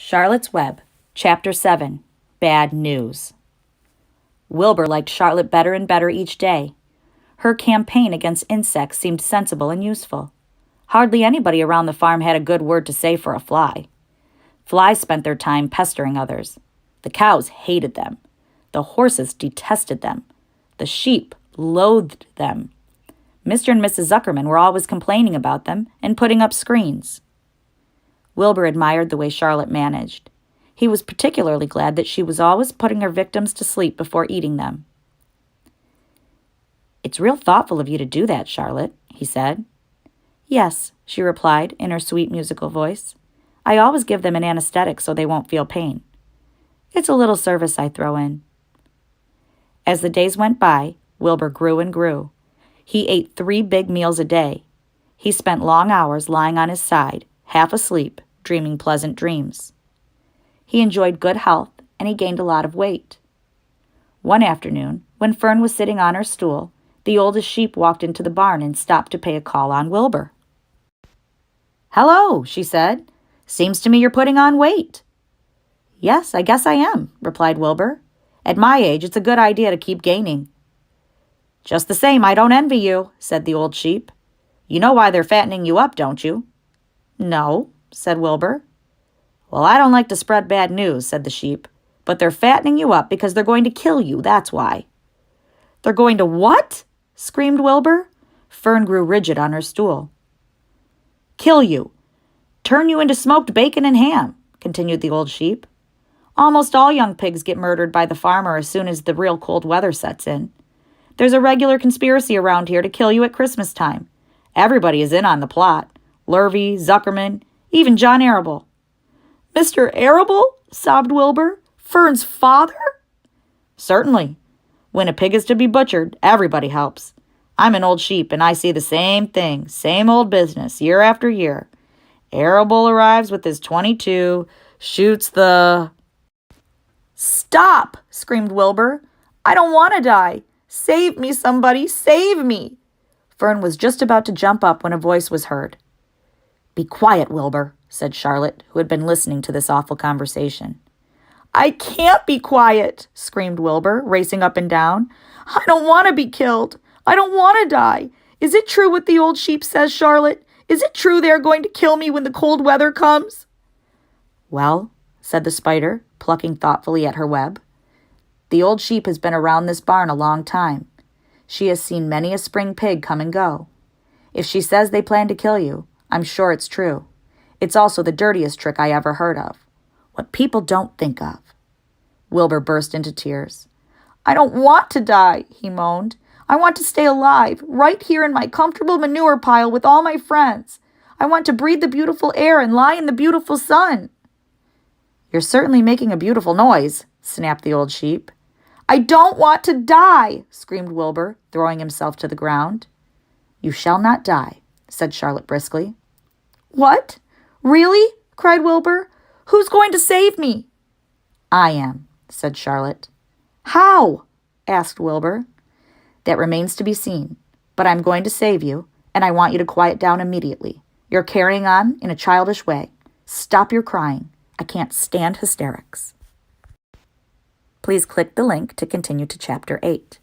Charlotte's Web, Chapter 7, Bad News. Wilbur liked Charlotte better and better each day. Her campaign against insects seemed sensible and useful. Hardly anybody around the farm had a good word to say for a fly. Flies spent their time pestering others. The cows hated them. The horses detested them. The sheep loathed them. Mr. and Mrs. Zuckerman were always complaining about them and putting up screens. Wilbur admired the way Charlotte managed. He was particularly glad that she was always putting her victims to sleep before eating them. "It's real thoughtful of you to do that, Charlotte," he said. "Yes," she replied in her sweet musical voice. "I always give them an anesthetic so they won't feel pain. It's a little service I throw in." As the days went by, Wilbur grew and grew. He ate 3 big meals a day. He spent long hours lying on his side, half asleep, dreaming pleasant dreams. He enjoyed good health, and he gained a lot of weight. One afternoon, when Fern was sitting on her stool, the oldest sheep walked into the barn and stopped to pay a call on Wilbur. "Hello," she said. "Seems to me you're putting on weight." "Yes, I guess I am," replied Wilbur. "At my age, it's a good idea to keep gaining." "Just the same, I don't envy you," said the old sheep. "You know why they're fattening you up, don't you?" "No," said Wilbur. "Well, I don't like to spread bad news," said the sheep, "but they're fattening you up because they're going to kill you, that's why." "They're going to what?" screamed Wilbur. Fern grew rigid on her stool. "Kill you. Turn you into smoked bacon and ham," continued the old sheep. "Almost all young pigs get murdered by the farmer as soon as the real cold weather sets in. There's a regular conspiracy around here to kill you at Christmas time. Everybody is in on the plot. Lurvy, Zuckerman, even John Arable." "Mr. Arable?" sobbed Wilbur. "Fern's father?" "Certainly. When a pig is to be butchered, everybody helps. I'm an old sheep, and I see the same thing, same old business, year after year. Arable arrives with his .22, shoots the—" "Stop!" screamed Wilbur. "I don't want to die. Save me, somebody, save me!" Fern was just about to jump up when a voice was heard. "Be quiet, Wilbur," said Charlotte, who had been listening to this awful conversation. "I can't be quiet," screamed Wilbur, racing up and down. "I don't want to be killed. I don't want to die. Is it true what the old sheep says, Charlotte? Is it true they are going to kill me when the cold weather comes?" "Well," said the spider, plucking thoughtfully at her web, "the old sheep has been around this barn a long time. She has seen many a spring pig come and go. If she says they plan to kill you, I'm sure it's true. It's also the dirtiest trick I ever heard of. What people don't think of." Wilbur burst into tears. "I don't want to die," he moaned. "I want to stay alive, right here in my comfortable manure pile with all my friends. I want to breathe the beautiful air and lie in the beautiful sun." "You're certainly making a beautiful noise," snapped the old sheep. "I don't want to die," screamed Wilbur, throwing himself to the ground. "You shall not die," said Charlotte briskly. "What? Really?" cried Wilbur. "Who's going to save me?" "I am," said Charlotte. "How?" asked Wilbur. "That remains to be seen, but I'm going to save you, and I want you to quiet down immediately. You're carrying on in a childish way. Stop your crying. I can't stand hysterics." Please click the link to continue to Chapter 8.